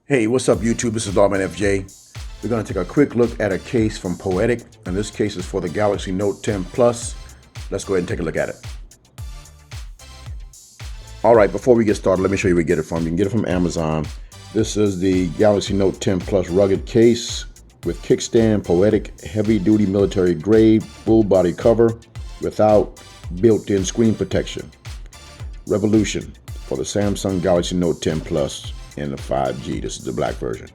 Hey, what's up YouTube? This is Lawman FJ. We're going to take a quick look at a case from Poetic, and this case is for the Galaxy Note 10 Plus. Let's go ahead and take a look at it. Alright, before we get started, let me show you where you get it from. You can get it from Amazon. This is the Galaxy Note 10 Plus rugged case with Kickstand, Poetic, heavy-duty military grade, full body cover without built-in screen protection. Revolution for the Samsung Galaxy Note 10 Plus and the 5G. This is the black version.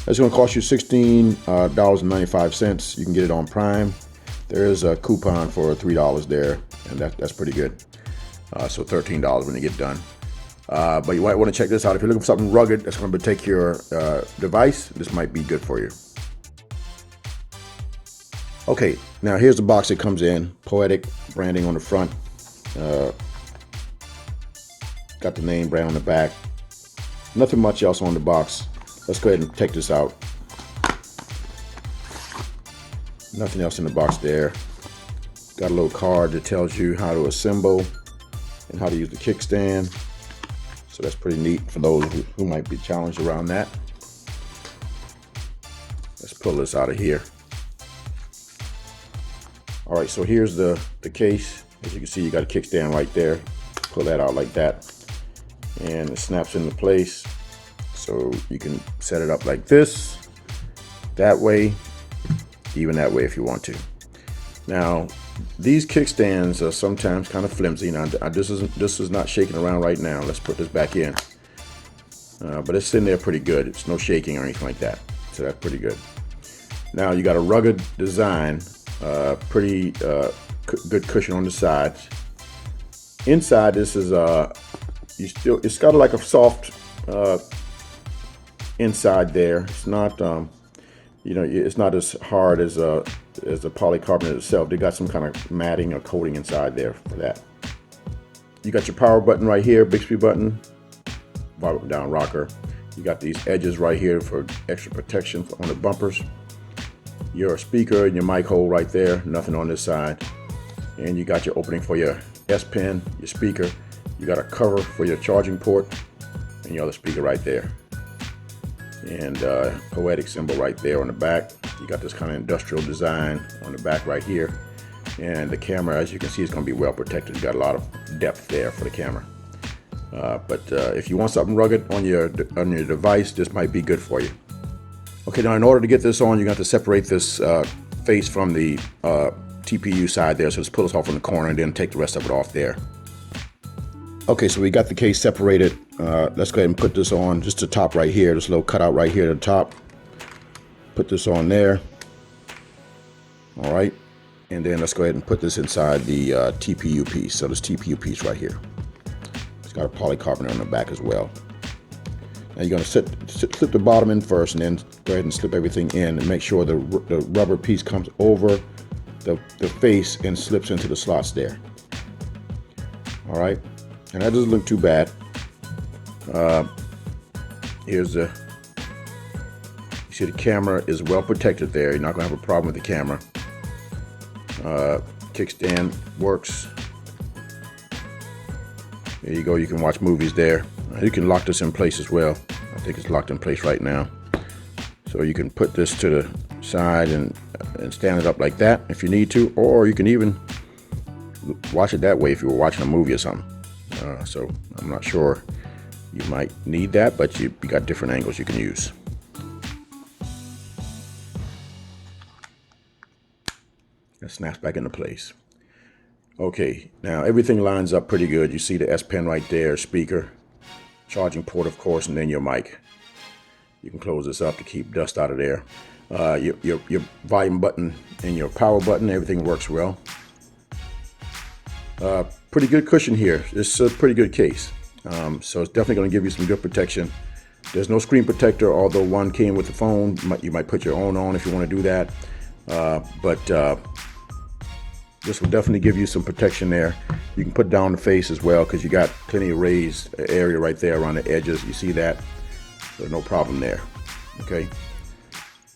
That's going to cost you $16.95. You can get it on Prime. There is a coupon for $3 there, and that's pretty good. So $13 when you get done. But you might want to check this out. If you're looking for something rugged that's going to protect your device, this might be good for you. Okay, now here's the box it comes in. Poetic branding on the front. Got the name brand on the back. Nothing much else on the box. Let's go ahead and take this out. Nothing else in the box there. Got a little card that tells you how to assemble and how to use the kickstand. So that's pretty neat for those who might be challenged around that. Let's pull this out of here. All right, so here's the case. As you can see, you got a kickstand right there. Pull that out like that. And it snaps into place, so you can set it up like this, that way, even that way if you want to. Now these kickstands are sometimes kind of flimsy. Now this is not shaking around right now. Let's put this back in, but it's in there pretty good. It's no shaking or anything like that, so that's pretty good. Now you got a rugged design, pretty good cushion on the sides. Inside this is it's got like a soft inside there. It's not it's not as hard as the polycarbonate itself. They got some kind of matting or coating inside there for that. You got your power button right here, Bixby button, bottom down rocker. You got these edges right here for extra protection on the bumpers. Your speaker and your mic hole right there, nothing on this side. And you got your opening for your S Pen, your speaker. You got a cover for your charging port and your other speaker right there. And Poetic symbol right there on the back. You got this kind of industrial design on the back right here. And the camera, as you can see, is going to be well protected. You got a lot of depth there for the camera. But if you want something rugged on your device, this might be good for you. Okay, now in order to get this on, you got to separate this face from the TPU side there. So just pull this off in the corner and then take the rest of it off there. Okay, so we got the case separated. Let's go ahead and put this on just the top right here. This little cutout right here at the top. Put this on there. All right, and then let's go ahead and put this inside the TPU piece. So this TPU piece right here. It's got a polycarbonate on the back as well. Now you're going to slip the bottom in first, and then go ahead and slip everything in and make sure the rubber piece comes over the face and slips into the slots there. All right. And that doesn't look too bad. You see the camera is well protected there. You're not going to have a problem with the camera. Kickstand works. There you go. You can watch movies there. You can lock this in place as well. I think it's locked in place right now. So you can put this to the side and stand it up like that if you need to, or you can even watch it that way if you were watching a movie or something. So I'm not sure you might need that, but you got different angles you can use. That snaps back into place. Okay, now everything lines up pretty good. You see the S Pen right there, speaker, charging port of course, and then your mic. You can close this up to keep dust out of there. Your volume button and your power button, everything works well. Pretty good cushion here. This is a pretty good case. So it's definitely going to give you some good protection. There's no screen protector, although one came with the phone. You might put your own on if you want to do that. But this will definitely give you some protection there. You can put down the face as well because you got plenty of raised area right there around the edges. You see that? There's no problem there. Okay.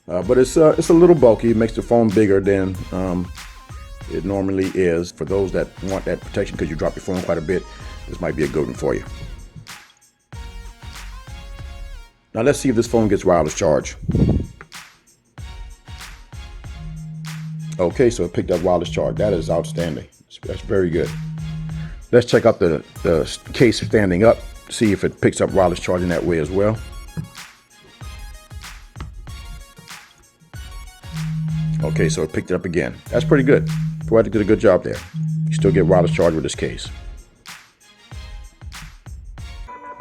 But it's a little bulky. It makes the phone bigger than it normally is. For those that want that protection because you drop your phone quite a bit, this might be a good one for you. Now let's see if this phone gets wireless charge. Okay, so it picked up wireless charge. That is outstanding. That's very good. Let's check out the case standing up, see if it picks up wireless charging that way as well. Okay, so it picked it up again. That's pretty good. Poetic did a good job there. You still get wireless charge with this case.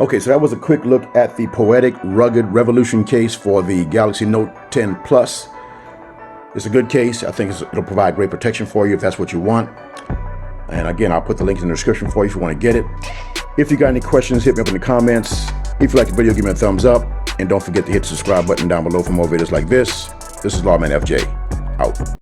Okay, so that was a quick look at the Poetic Rugged Revolution case for the Galaxy Note 10 Plus. It's a good case. I think it'll provide great protection for you if that's what you want. And again, I'll put the links in the description for you if you want to get it. If you got any questions, hit me up in the comments. If you like the video, give me a thumbs up. And don't forget to hit the subscribe button down below for more videos like this. This is Lawman FJ, out.